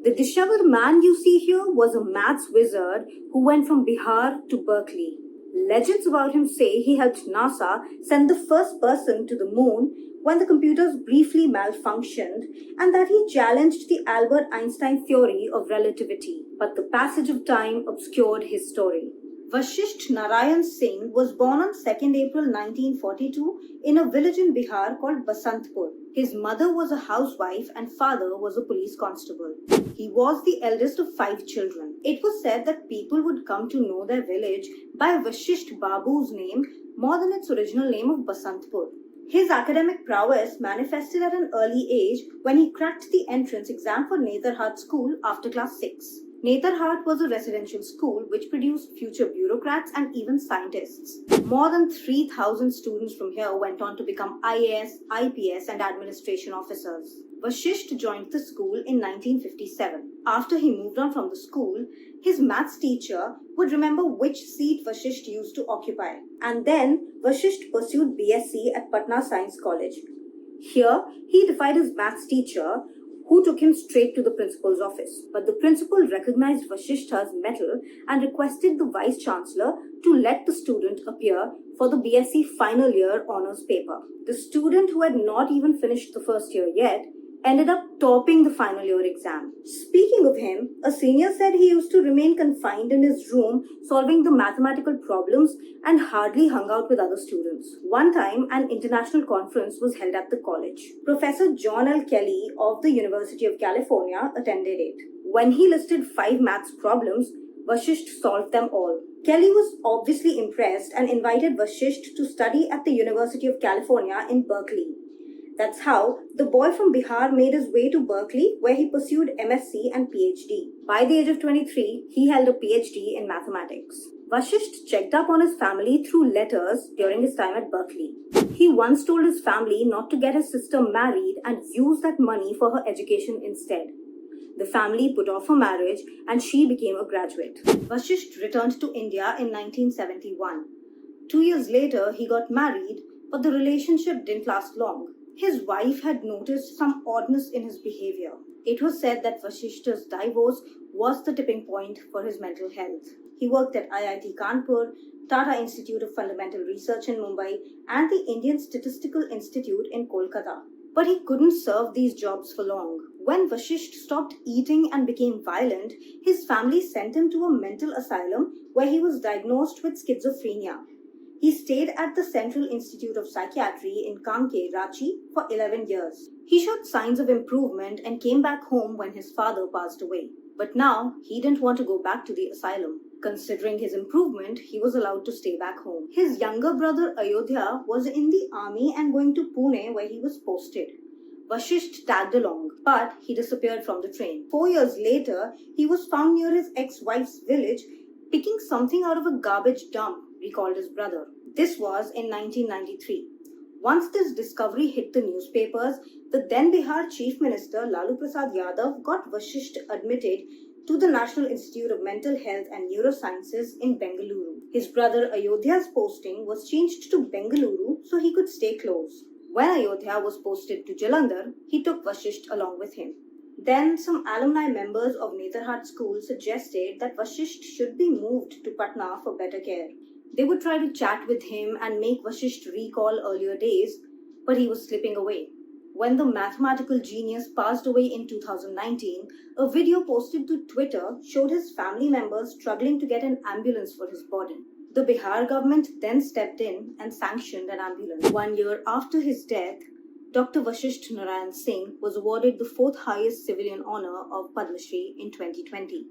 The disheveled man you see here was a maths wizard who went from Bihar to Berkeley. Legends about him say he helped NASA send the first person to the moon when the computers briefly malfunctioned, and that he challenged the Albert Einstein theory of relativity. But the passage of time obscured his story. Vashisht Narayan Singh was born on 2nd April 1942 in a village in Bihar called Basantpur. His mother was a housewife and father was a police constable. He was the eldest of 5 children. It was said that people would come to know their village by Vashisht Babu's name more than its original name of Basantpur. His academic prowess manifested at an early age when he cracked the entrance exam for Netherhat School after class 6. Netherhat was a residential school which produced future bureaucrats and even scientists. More than 3,000 students from here went on to become IAS, IPS and administration officers. Vashisht joined the school in 1957. After he moved on from the school, his maths teacher would remember which seat Vashisht used to occupy. And then Vashisht pursued BSc at Patna Science College. Here, he defied his maths teacher, who took him straight to the principal's office. But the principal recognized Vashishtha's mettle and requested the vice-chancellor to let the student appear for the BSc final year honours paper. The student, who had not even finished the first year yet, ended up topping the final year exam. Speaking of him, a senior said he used to remain confined in his room solving the mathematical problems and hardly hung out with other students. One time, an international conference was held at the college. Professor John L. Kelly of the University of California attended it. When he listed 5 maths problems, Vashisht solved them all. Kelly was obviously impressed and invited Vashisht to study at the University of California in Berkeley. That's how the boy from Bihar made his way to Berkeley, where he pursued MSc and PhD. By the age of 23, he held a PhD in mathematics. Vashisht checked up on his family through letters during his time at Berkeley. He once told his family not to get his sister married and use that money for her education instead. The family put off her marriage and she became a graduate. Vashisht returned to India in 1971. 2 years later, he got married, but the relationship didn't last long. His wife had noticed some oddness in his behavior. It was said that Vashishtha's divorce was the tipping point for his mental health. He worked at IIT Kanpur, Tata Institute of Fundamental Research in Mumbai, and the Indian Statistical Institute in Kolkata. But he couldn't serve these jobs for long. When Vashisht stopped eating and became violent, his family sent him to a mental asylum where he was diagnosed with schizophrenia. He stayed at the Central Institute of Psychiatry in Kanke, Ranchi for 11 years. He showed signs of improvement and came back home when his father passed away. But now, he didn't want to go back to the asylum. Considering his improvement, he was allowed to stay back home. His younger brother Ayodhya was in the army and going to Pune where he was posted. Vashisht tagged along, but he disappeared from the train. 4 years later, he was found near his ex-wife's village picking something out of a garbage dump, recalled his brother. This was in 1993. Once this discovery hit the newspapers, the then Bihar Chief Minister Lalu Prasad Yadav got Vashisht admitted to the National Institute of Mental Health and Neurosciences in Bengaluru. His brother Ayodhya's posting was changed to Bengaluru so he could stay close. When Ayodhya was posted to Jalandhar, he took Vashisht along with him. Then some alumni members of Netherhat School suggested that Vashisht should be moved to Patna for better care. They would try to chat with him and make Vashisht recall earlier days, but he was slipping away. When the mathematical genius passed away in 2019, a video posted to Twitter showed his family members struggling to get an ambulance for his body. The Bihar government then stepped in and sanctioned an ambulance. 1 year after his death, Dr. Vashisht Narayan Singh was awarded the 4th highest civilian honour of Padma Shri in 2020.